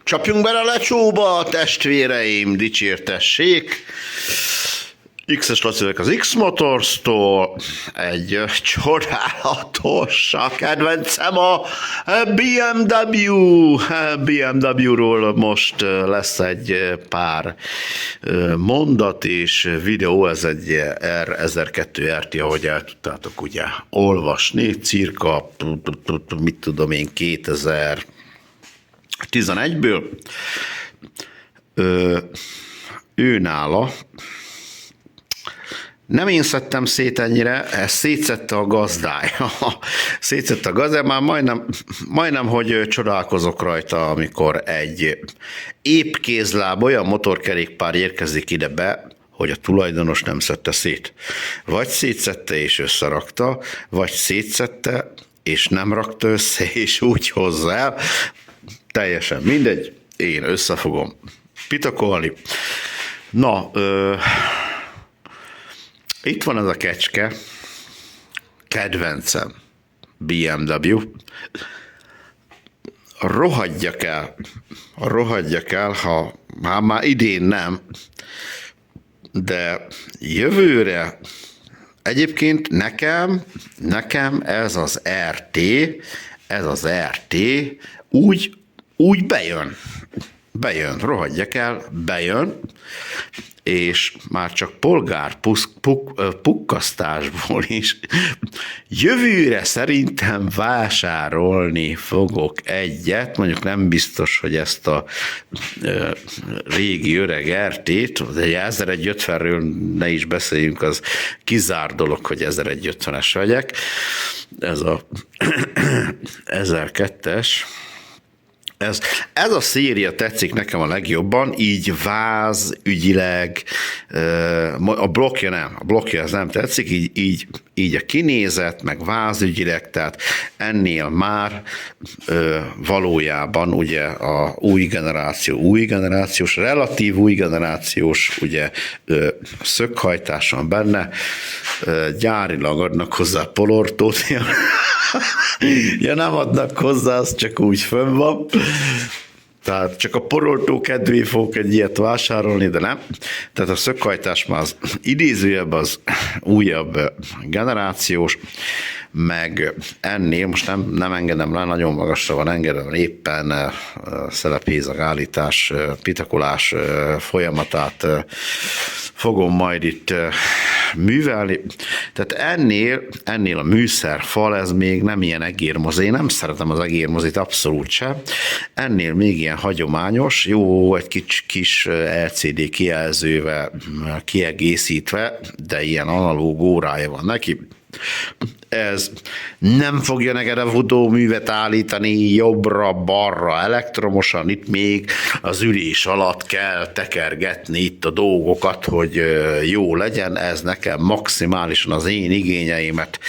Csapjunk bele a lecsóba, testvéreim, dicsértessék! X-es Laci az X-Motors-tól, egy csodálatos, a kedvencem a BMW. BMW-ról most lesz egy pár mondat és videó, ez egy R1002 RT, ahogy el tudtátok ugye olvasni, cirka, mit tudom én, 2011-ből. Ő nála, nem én szedtem szét ennyire, ezt szétszedte a gazdája. Szétszedte a gazdája, már majdnem, hogy csodálkozok rajta, amikor egy épp kézláb olyan motorkerékpár érkezik ide be, hogy a tulajdonos nem szedte szét. Vagy szétszedte és összerakta, vagy szétszedte és nem rakta össze, és úgy hozza el. Teljesen mindegy, én össze fogom pitakolni. Na, itt van ez a kecske, kedvencem, BMW. Rohadjak el, ha már idén nem, de jövőre nekem ez az RT úgy bejön, rohadjak el, bejön, és már csak polgár pukkasztásból is jövőre szerintem vásárolni fogok egyet, mondjuk nem biztos, hogy ezt a régi öreg RT-t, de 1150-ről ne is beszéljünk, az kizár dolog, hogy 1150-es vegyek, ez a 1002-es, ez a széria tetszik nekem a legjobban, így váz, ügyileg, a blokkja ez nem tetszik, így a kinézet, meg vázügyileg, tehát ennél már valójában ugye a relatív új generációs ugye szöghajtás van benne, gyárilag adnak hozzá polortót, ja, nem adnak hozzá, az csak úgy fönn van. Tehát csak a poroltó kedvé fogok egy ilyet vásárolni, de nem. Tehát a szöghajtás már az idézőjebb, az újabb generációs, meg ennél most nem engedem le, nagyon magasra van engedem, éppen szelephézag állítás, pitakolás folyamatát fogom majd itt művelni. Tehát ennél a műszerfal, ez még nem ilyen egérmozi. Én nem szeretem az egérmozit, abszolút sem. Ennél még ilyen hagyományos, jó, egy kis LCD kijelzővel kiegészítve, de ilyen analóg órája van neki. Ez nem fogja neked a futóművet állítani jobbra-balra elektromosan, itt még az ülés alatt kell tekergetni itt a dolgokat, hogy jó legyen, ez nekem maximálisan az én igényeimet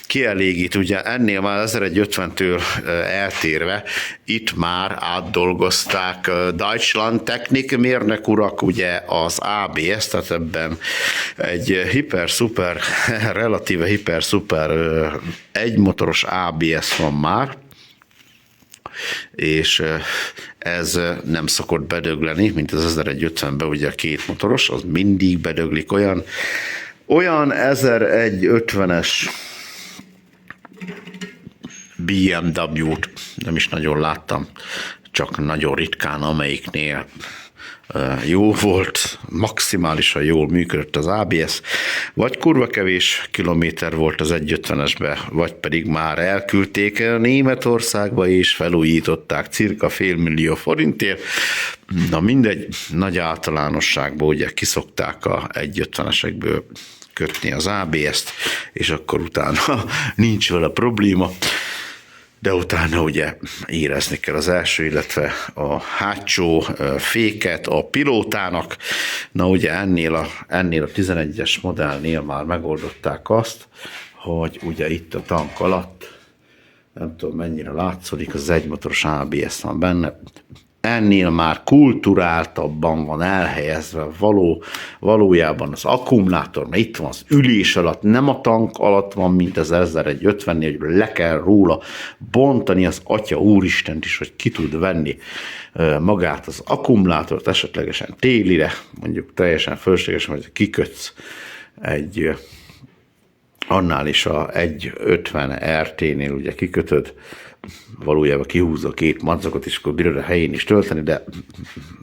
kielégít, ugye ennél már 1150-től eltérve, itt már átdolgozták Deutschland Technik mérnök urak, ugye az ABS, tehát ebben egy relatíve hiper-szuper egymotoros ABS van már, és ez nem szokott bedögleni, mint az 1150-ben, ugye a két motoros, az mindig bedöglik, olyan 1150-es BMW-t nem is nagyon láttam, csak nagyon ritkán, amelyiknél jó volt, maximálisan jól működött az ABS, vagy kurva kevés kilométer volt az 150-esbe, vagy pedig már elküldték Németországba, és felújították cirka $500,000. Na mindegy, nagy általánosságban ugye kiszokták a 150-esekből kötni az ABS-t, és akkor utána nincs vele probléma. De utána ugye érezni kell az első, illetve a hátsó féket a pilótának. Na ugye ennél a 11-es modellnél már megoldották azt, hogy ugye itt a tank alatt, nem tudom mennyire látszódik, az egymotoros ABS van benne, ennél már kulturáltabban van elhelyezve valójában az akkumulátor, mert itt van az ülés alatt, nem a tank alatt van, mint az 1150-nél, hogy le kell róla bontani az Atya Úristent is, hogy ki tud venni magát az akkumulátort, esetlegesen télire, mondjuk teljesen fölöslegesen, hogy kikötsz egy annál is a 150 RT-nél ugye kikötöd, valójában kihúzza a két madzagot, és akkor bírod a helyén is tölteni,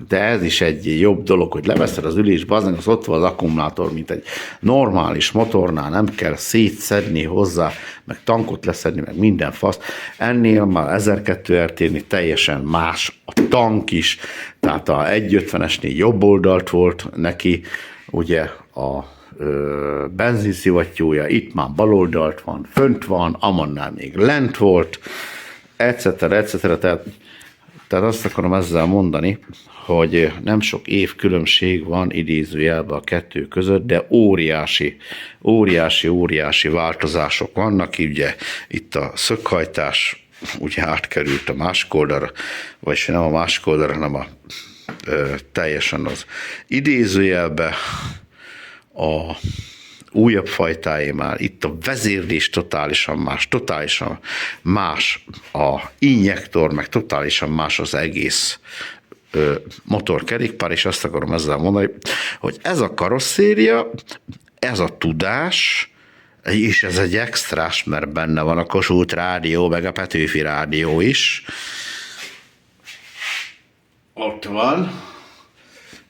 de ez is egy jobb dolog, hogy leveszed az ülésbe, az ott van az akkumulátor, mint egy normális motornál, nem kell szétszedni hozzá, meg tankot leszedni, meg minden fasz. Ennél már 1002 RT-nél teljesen más a tank is, tehát a 150-esnél jobb oldalt volt neki, ugye a benzinszivattyúja, itt már baloldalt van, fönt van, amannál még lent volt, etc. Tehát azt akarom ezzel mondani, hogy nem sok év különbség van idézőjelben a kettő között, de óriási változások vannak, ugye itt a szöghajtás ugye átkerült a másik oldalra, vagyis nem a másik oldalra, hanem teljesen az idézőjelbe, a újabb fajtáé már, itt a vezérlés totálisan más a injektor, meg totálisan más az egész motorkerékpár, és azt akarom ezzel mondani, hogy ez a karosszéria, ez a tudás, és ez egy extrás, mert benne van a Kossuth rádió, meg a Petőfi rádió is. Ott van.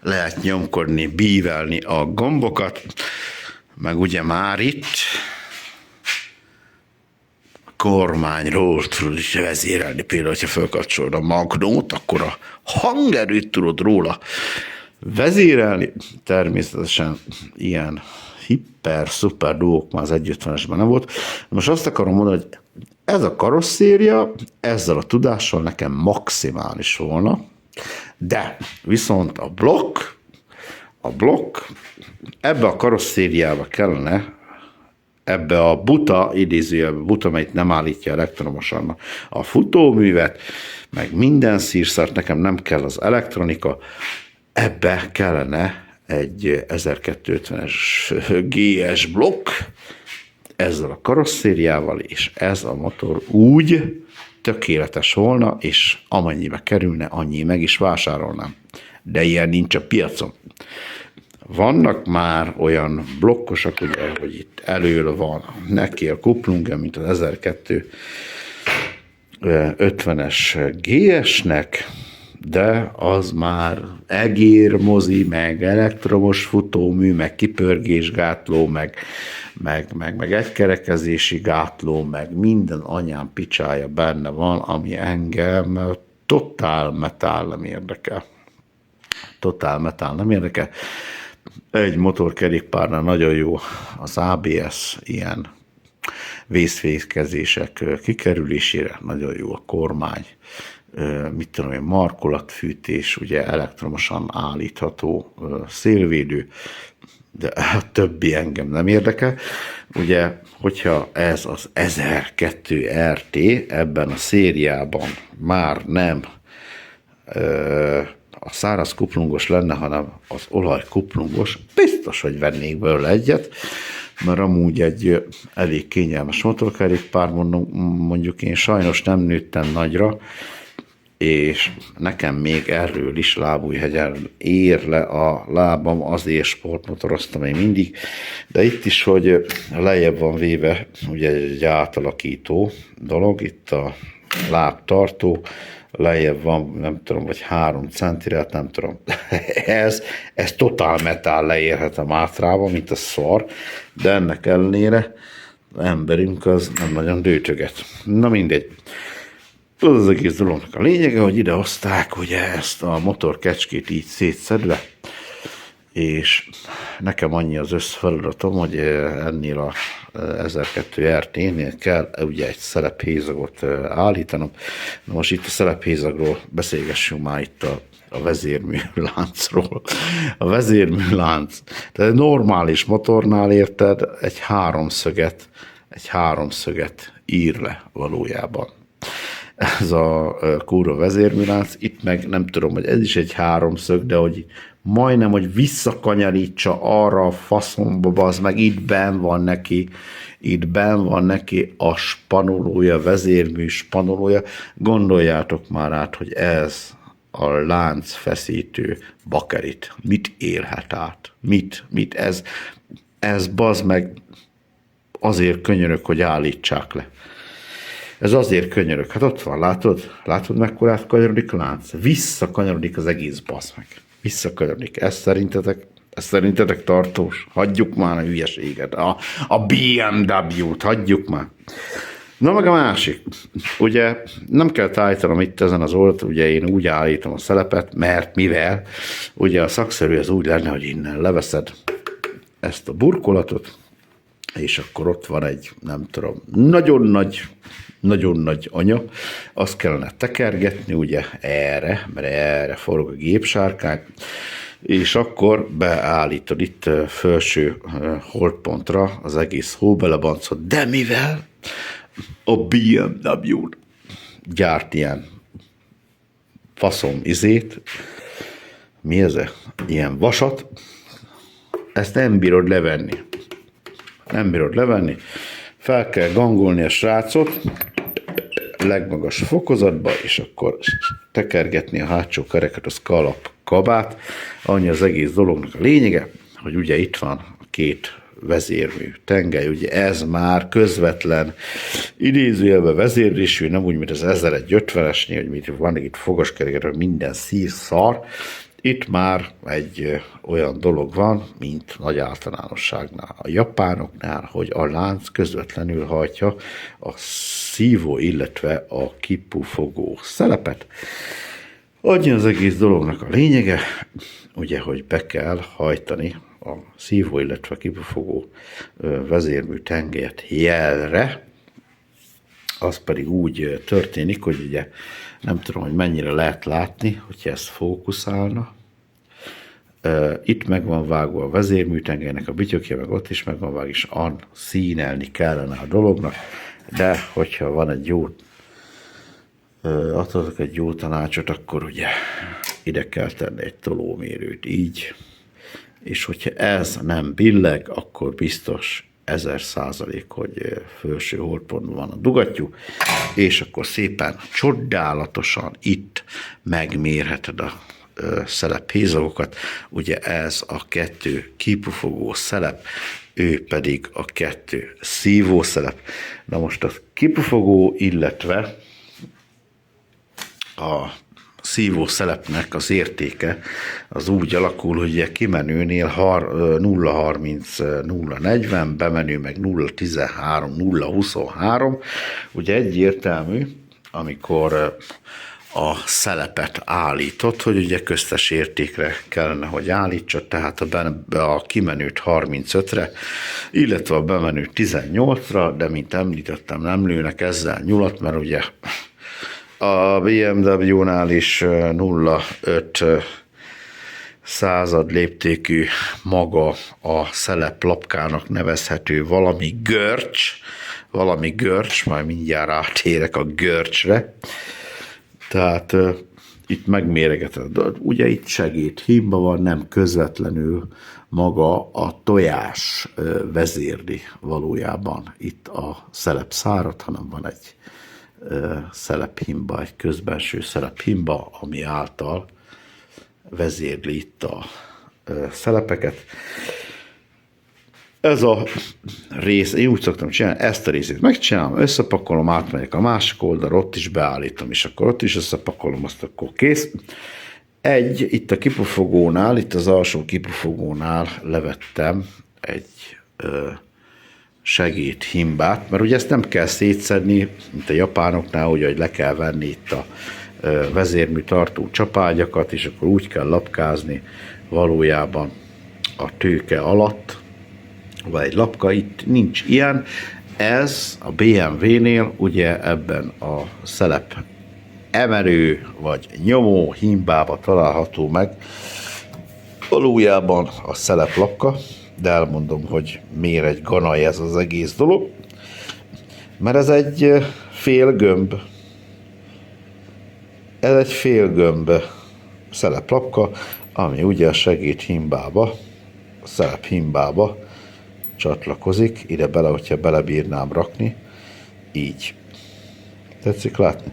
Lehet nyomkodni, bívelni a gombokat, meg ugye már itt a kormányról tudod is vezérelni, például, hogyha felkapcsolod a magnót, akkor a hangerőt tudod róla vezérelni. Természetesen ilyen hiper-szuper dolgok már az 150-esben nem volt. Most azt akarom mondani, hogy ez a karosszéria ezzel a tudással nekem maximális volna, de viszont a blokk, ebbe a karosszériába kellene, ebbe a buta, idézőjelben buta, amelyet nem állítja elektromosan a futóművet, meg minden szírszart, nekem nem kell az elektronika, ebbe kellene egy 1250-es GS blokk, ezzel a karosszériával, és ez a motor úgy tökéletes volna, és amennyibe kerülne, annyi meg is vásárolnám. De ilyen nincs a piacon. Vannak már olyan blokkosok, ugye, hogy itt elől van neki a kuplunga, mint az 1250-es GS-nek, de az már egérmozi, meg elektromos futómű, meg kipörgésgátló, meg egykerekezési gátló, meg minden anyám picsája benne van, ami engem totál metál nem érdekel. Egy motorkerékpárnál nagyon jó az ABS, ilyen vészfékezések kikerülésére, nagyon jó a kormány, mit tudom én, markolatfűtés, ugye elektromosan állítható szélvédő, de a többi engem nem érdekel. Ugye, hogyha ez az 1002 RT ebben a szériában már nem a száraz kuplungos lenne, hanem az olajkuplungos, biztos, hogy vennék belőle egyet, mert amúgy egy elég kényelmes motorkerékpár, mondjuk én sajnos nem nőttem nagyra, és nekem még erről is Lábújhegyen ér le a lábam, azért sportmotoroztam én mindig, de itt is, hogy lejjebb van véve ugye egy átalakító dolog, itt a lábtartó, lejjebb van, nem tudom, vagy 3 centire, nem tudom. ez totál metál, leérhetem átrába, mint a szar, de ennek ellenére az emberünk az nem nagyon dőtöget. Na mindegy. Az egész dolognak a lényege, hogy idehozták ugye ezt a motorkecskét így szétszedve, és nekem annyi az összfeladatom, hogy ennél a 1002 RT-nél kell ugye egy szelephézagot állítanom. Na most itt a szelephézagról beszélgessünk már itt a vezérműláncról. A vezérműlánc, tehát egy normális motornál érted egy háromszöget ír le valójában. ez a kurva vezérműlánc, itt meg nem tudom, hogy ez is egy háromszög, de hogy majdnem, hogy visszakanyarítsa arra a faszomba, az meg itt benn van neki a spanolója, vezérmű spanolója. Gondoljátok már át, hogy ez a láncfeszítő bakerit mit élhet át? Mit ez bazd meg azért könyörök, hogy állítsák le. Ez azért könyörök. Hát ott van, látod? Látod, mekkorát kanyarodik a lánc? Visszakanyarodik az egész, basz meg. Visszakanyarodik. Ez szerintetek tartós? Hagyjuk már a hülyeséget. A BMW-t, hagyjuk már. Na meg a másik. Ugye nem kell állítanom itt ezen az oldalt, ugye én úgy állítom a szelepet, mert mivel ugye a szakszerű az úgy lenne, hogy innen leveszed ezt a burkolatot, és akkor ott van egy, nem tudom, nagyon nagy anya, azt kellene tekergetni, ugye erre, mert erre forog a gépsárkány, és akkor beállítod itt felső holdpontra az egész hóbelebancot, de mivel a BMW gyárt ilyen faszom izét, mi ez? Ilyen vasat, ezt nem bírod levenni. Fel kell gangolni a srácot legmagas fokozatba, és akkor tekergetni a hátsó kereket, az kalap kabát. Annyi az egész dolognak a lényege, hogy ugye itt van a két vezérmű tengely, ugye ez már közvetlen idézőjelben vezérlésű, nem úgy, mint az 1150-esnél, hogy mit van itt fogaskerekről minden szar. Itt már egy olyan dolog van, mint nagy általánosságnál a japánoknál, hogy a lánc közvetlenül hajtja a szívó, illetve a kipufogó szelepet. Annyi az egész dolognak a lényege, ugye, hogy be kell hajtani a szívó, illetve a kipufogó vezérmű tengelyet jelre, az pedig úgy történik, hogy ugye nem tudom, hogy mennyire lehet látni, hogyha ezt fókuszálna. Itt meg van vágva a vezérműtengelynek a bütyökje, meg ott is meg van vágva, és színelni kellene a dolognak, de hogyha van egy jó, adhatok egy jó tanácsot, akkor ugye ide kell tenni egy tolómérőt így, és hogyha ez nem billeg, akkor biztos 1000%, hogy felső holdpontban van a dugattyú, és akkor szépen csodálatosan itt megmérheted a szelephézagokat. Ugye ez a 2 kipufogó szelep, ő pedig a 2 szívó szelep. Na most a kipufogó, illetve a szívó szelepnek az értéke az úgy alakul, hogy ugye kimenőnél 0,30-0,40, bemenő meg 0,13-0,23. Ugye egyértelmű, amikor a szelepet állított, hogy ugye köztes értékre kellene, hogy állítsa, tehát a kimenőt 35-re, illetve a bemenőt 18-ra, de mint említettem, nem lőnek ezzel nyulat, mert ugye a BMW-nál is 0,5 század léptékű maga a szeleplapkának nevezhető valami görcs, majd mindjárt átérek a görcsre. Tehát itt megméregeted. Ugye itt segédhímba van, nem közvetlenül maga a tojás vezérli valójában itt a szelepszárat, hanem van egy szelephimba, egy közbenső szelephimba, ami által vezérli itt a szelepeket. Ez a rész, én úgy szoktam csinálni, ezt a részét megcsinálom, összepakolom, átmegyek a másik oldalra, ott is beállítom, és akkor ott is összepakolom, azt akkor kész. Itt a kipufogónál, itt az alsó kipufogónál levettem egy segédhimbát, mert ugye ezt nem kell szétszedni, mint a japánoknál, ugye, hogy le kell venni itt a vezérmű tartó csapágyakat, és akkor úgy kell lapkázni valójában a tőke alatt, vagy egy lapka, itt nincs ilyen. Ez a BMW-nél ugye ebben a szelep emelő vagy nyomó himbába található meg valójában a szeleplapka, de elmondom, hogy miért egy ganaj ez az egész dolog, mert ez egy fél gömb. Ez egy félgömb szeleplapka, ami ugye a segédhimbába, a szelephimbába csatlakozik, ide bele, hogyha belebírnám rakni, így. Tetszik látni?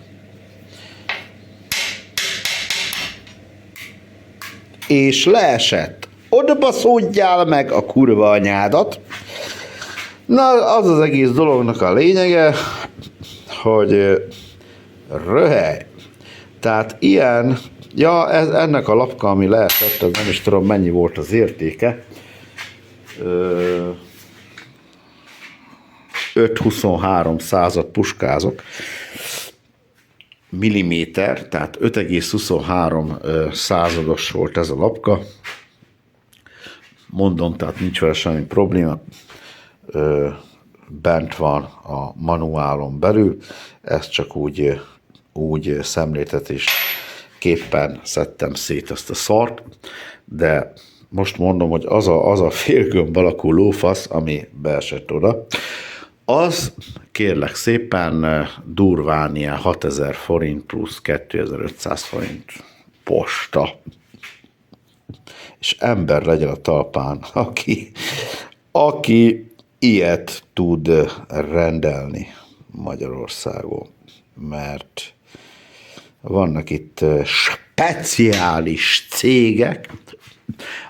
És leesett. Oda baszódjál meg a kurva anyádat. Na, az az egész dolognak a lényege, hogy röhely. Tehát ilyen, ja, ennek a lapka, ami leesett, az nem is tudom mennyi volt az értéke. 5,23 puskázok. Milliméter, tehát 5,23 százados volt ez a lapka. Mondom, tehát nincs vele semmi probléma. Bent van a manuálon belül, ezt csak úgy szemléltetésképpen szedtem szét ezt a szart, de most mondom, hogy az a félgömb alakú lófasz, ami beesett oda, az kérlek szépen durván ilyen 6000 forint plusz 2500 forint posta. És ember legyen a talpán, aki ilyet tud rendelni Magyarországon. Mert vannak itt speciális cégek,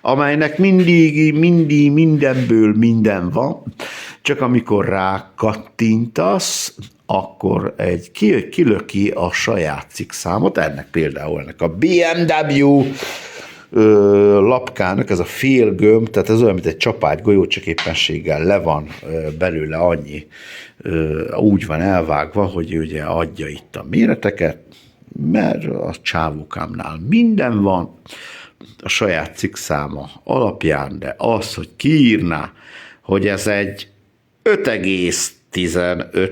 amelynek mindig mindenből minden van, csak amikor rákattintasz, akkor kilöki a saját cikkszámot, ennek a BMW lapkának, ez a félgömb, tehát ez olyan, mint egy csapágygolyó, csak éppenséggel le van belőle annyi, úgy van elvágva, hogy ugye adja itt a méreteket, mert a csávókámnál minden van, a saját cikkszáma alapján, de az, hogy kiírná, hogy ez egy 5,15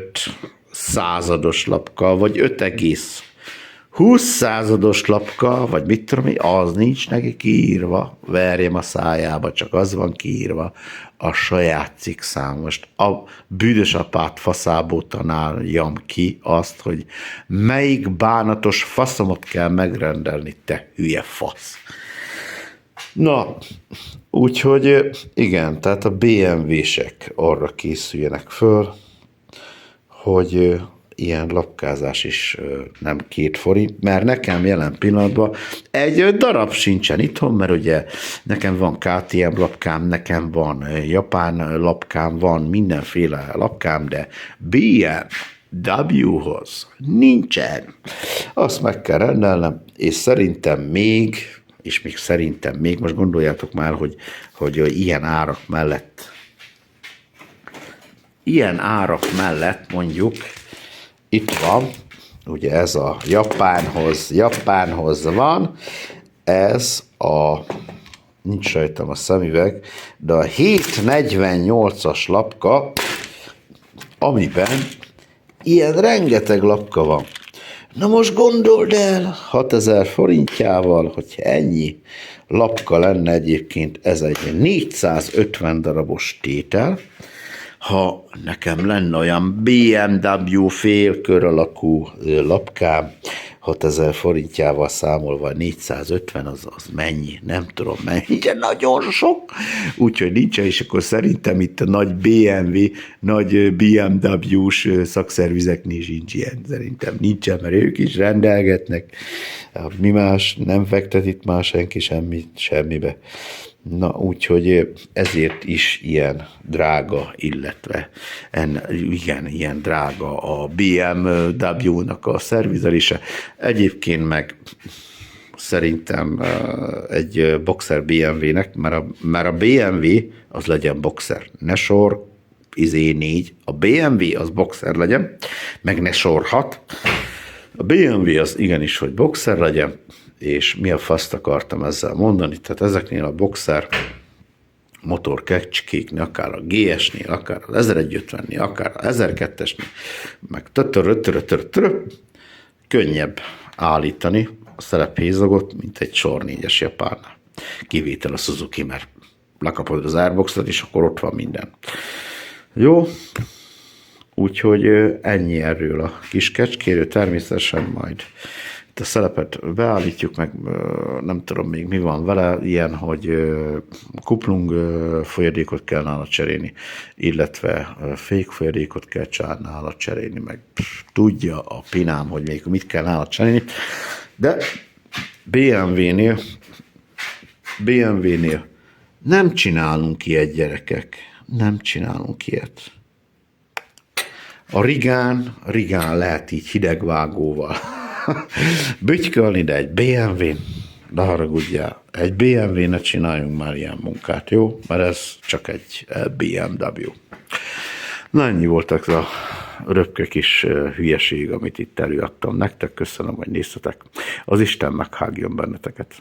százados lapka, vagy 5,20 százados lapka, vagy mit tudom én, az nincs neki kiírva, verjem a szájába, csak az van kiírva, a saját cikkszám. Most a büdös apát faszából tanáljam ki azt, hogy melyik bánatos faszomot kell megrendelni, te hülye fasz. Na, úgyhogy igen, tehát a BMW-sek arra készüljenek föl, hogy ilyen lapkázás is nem 2 forint, mert nekem jelen pillanatban egy darab sincsen itthon, mert ugye nekem van KTM lapkám, nekem van japán lapkám, van mindenféle lapkám, de BMW-hoz nincsen. Azt meg kell rendelnem, és szerintem még, most gondoljátok már, hogy ilyen árak mellett mondjuk itt van, ugye ez a Japánhoz van, ez nincs rajtam a szemüveg, de a 748-as lapka, amiben ilyen rengeteg lapka van. Na most gondold el, 6000 forintjával, hogyha ennyi lapka lenne egyébként, ez egy 450 darabos tétel, ha nekem lenne olyan BMW félkör alakú lapkám, 6000 forintjával számolva 450, az mennyi? Nem tudom mennyi, de nagyon sok. Úgyhogy nincsen, és akkor szerintem itt a nagy BMW-s szakszervizeknél sincs ilyen. Szerintem nincsen, mert ők is rendelgetnek. Mi más, nem fektet itt már senki semmibe. Na, úgyhogy ezért is ilyen drága, illetve ilyen drága a BMW-nak a szervizelése. Egyébként meg szerintem egy boxer BMW-nek, mert a BMW az legyen boxer, ne sor 4, a BMW az boxer legyen, meg ne sor 6. A BMW az igenis, hogy boxer legyen, és mi a faszt akartam ezzel mondani, tehát ezeknél a boxer motor kecskéknél, akár a GS-nél, akár az 1050-nél, akár a 1002-esnél, meg könnyebb állítani a szerephézagot, mint egy sor 4-es japánnál. Kivétel a Suzuki, mert lekapod az airboxot, és akkor ott van minden. Jó, úgyhogy ennyi erről a kis kecskéről, természetesen majd a szelepet beállítjuk, meg nem tudom még mi van vele, ilyen, hogy kuplung folyadékot kell nála cserélni, illetve fékfolyadékot kell nála cserélni, meg tudja a pinám, hogy még mit kell nála cserélni, de BMW-nél nem csinálunk ilyet, gyerekek, nem csinálunk ilyet. A rigán lehet így hidegvágóval bütykölni, de egy BMW-n, de haragudjál, egy BMW-n ne csináljunk már ilyen munkát, jó? Mert ez csak egy BMW. Na, ennyi volt ez a röpke kis hülyeség, amit itt előadtam nektek. Köszönöm, hogy néztetek. Az Isten meghágjon benneteket.